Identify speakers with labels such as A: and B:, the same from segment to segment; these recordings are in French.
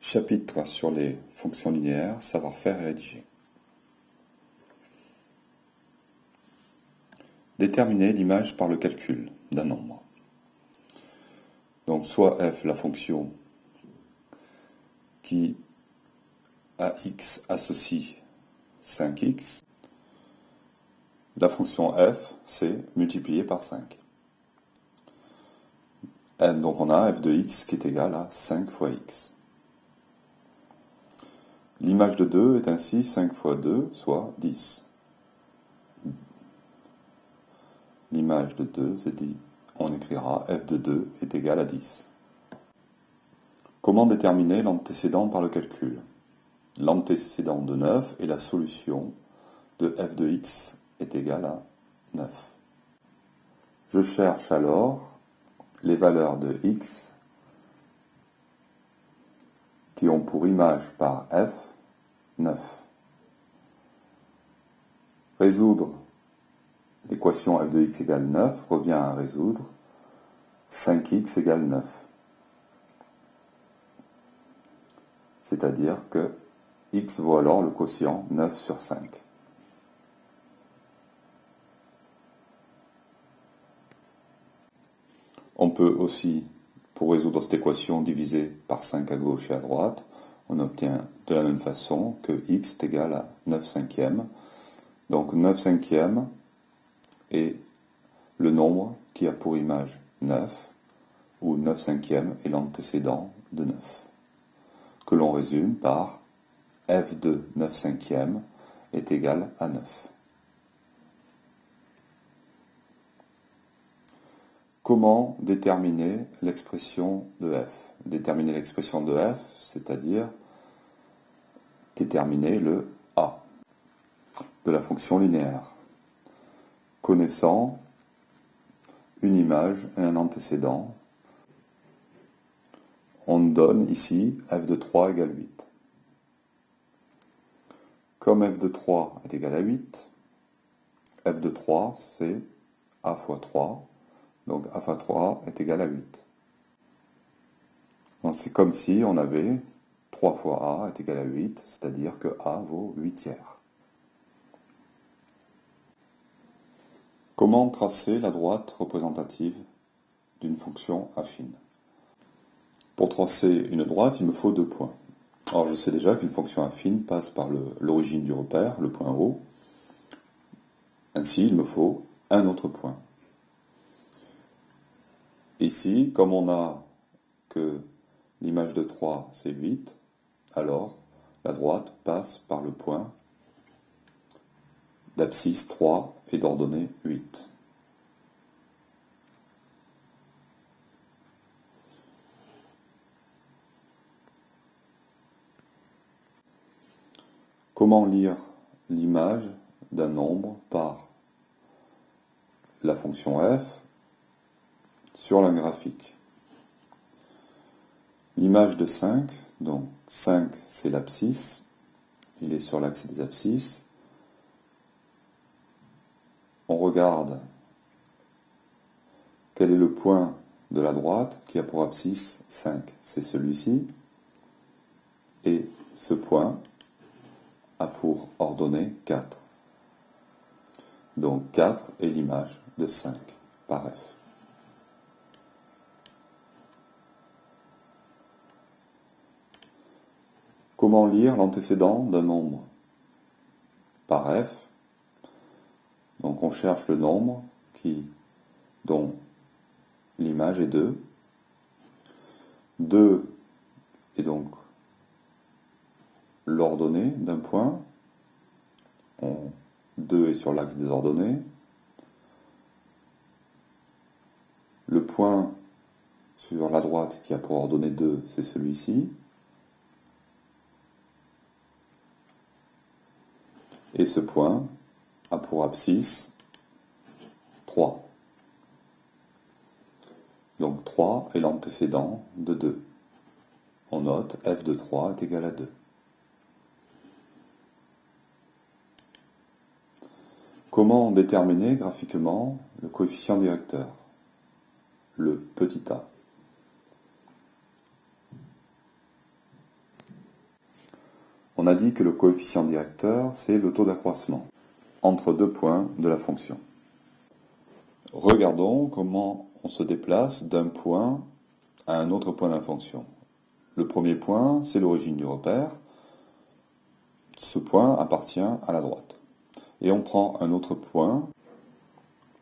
A: Chapitre sur les fonctions linéaires, savoir-faire et rédiger. Déterminer l'image par le calcul d'un nombre. Donc soit f, la fonction qui à x associe 5x, la fonction f, c'est multiplié par 5. Donc on a f de x qui est égal à 5 fois x. L'image de 2 est ainsi 5 fois 2, soit 10. L'image de 2, c'est dit, on écrira f de 2 est égal à 10. Comment déterminer l'antécédent par le calcul? L'antécédent de 9 est la solution de f de x est égal à 9. Je cherche alors les valeurs de x qui ont pour image par f 9. Résoudre l'équation f de x égale 9 revient à résoudre 5x égale 9. C'est-à-dire que x vaut alors le quotient 9 sur 5. On peut aussi, pour résoudre cette équation, diviser par 5 à gauche et à droite. On obtient de la même façon que x est égal à 9 cinquièmes. Donc 9 cinquièmes est le nombre qui a pour image 9, où 9 cinquièmes est l'antécédent de 9, que l'on résume par f de 9 cinquièmes est égal à 9. Comment déterminer l'expression de f? Déterminer l'expression de f, c'est-à-dire déterminer le a de la fonction linéaire, connaissant une image et un antécédent. On donne ici f de 3 égale 8. Comme f de 3 est égal à 8, f de 3 c'est a fois 3, donc a fois 3 est égal à 8. C'est comme si on avait 3 fois a est égal à 8, c'est-à-dire que a vaut 8 tiers. Comment tracer la droite représentative d'une fonction affine? Pour tracer une droite, il me faut 2 points. Alors je sais déjà qu'une fonction affine passe par l'origine du repère, le point O. Ainsi, il me faut un autre point. Ici, comme on a que l'image de 3, c'est 8, alors la droite passe par le point d'abscisse 3 et d'ordonnée 8. Comment lire l'image d'un nombre par la fonction f sur un graphique? L'image de 5, donc 5 c'est l'abscisse, il est sur l'axe des abscisses. On regarde quel est le point de la droite qui a pour abscisse 5, c'est celui-ci, et ce point a pour ordonnée 4. Donc 4 est l'image de 5 par f. Comment lire l'antécédent d'un nombre par f? Donc on cherche le nombre dont l'image est 2. 2 est donc l'ordonnée d'un point. 2 est sur l'axe des ordonnées. Le point sur la droite qui a pour ordonnée 2, c'est celui-ci. Et ce point a pour abscisse 3. Donc 3 est l'antécédent de 2. On note f de 3 est égal à 2. Comment déterminer graphiquement le coefficient directeur, le petit a? On a dit que le coefficient directeur, c'est le taux d'accroissement entre deux points de la fonction. Regardons comment on se déplace d'un point à un autre point de la fonction. Le premier point, c'est l'origine du repère. Ce point appartient à la droite. Et on prend un autre point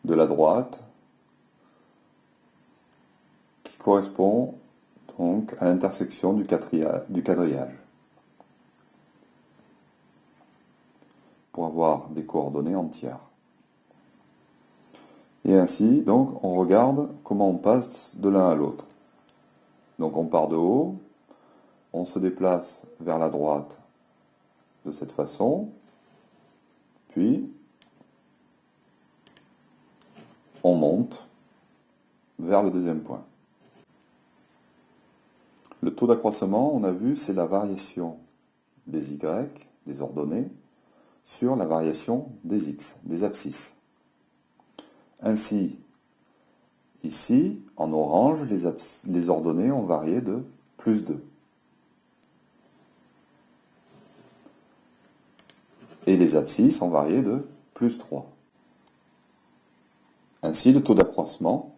A: de la droite qui correspond donc à l'intersection du quadrillage pour avoir des coordonnées entières. Et ainsi, donc, on regarde comment on passe de l'un à l'autre. Donc on part de haut, on se déplace vers la droite de cette façon, puis on monte vers le deuxième point. Le taux d'accroissement, on a vu, c'est la variation des y, des ordonnées, sur la variation des x, des abscisses. Ainsi, ici, en orange, les ordonnées ont varié de plus 2. Et les abscisses ont varié de plus 3. Ainsi, le taux d'accroissement,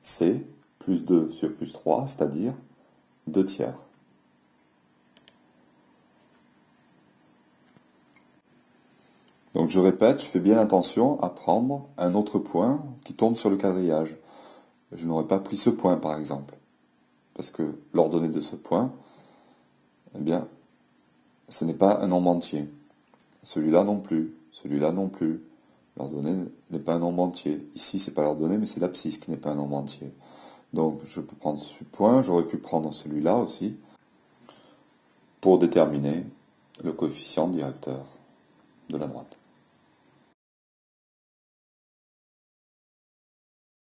A: c'est plus 2 sur plus 3, c'est-à-dire 2 tiers. Donc je répète, je fais bien attention à prendre un autre point qui tombe sur le quadrillage. Je n'aurais pas pris ce point par exemple, parce que l'ordonnée de ce point, eh bien, ce n'est pas un nombre entier. Celui-là non plus, celui-là non plus. L'ordonnée n'est pas un nombre entier. Ici, c'est pas l'ordonnée, mais c'est l'abscisse qui n'est pas un nombre entier. Donc je peux prendre ce point, j'aurais pu prendre celui-là aussi, pour déterminer le coefficient directeur de la droite.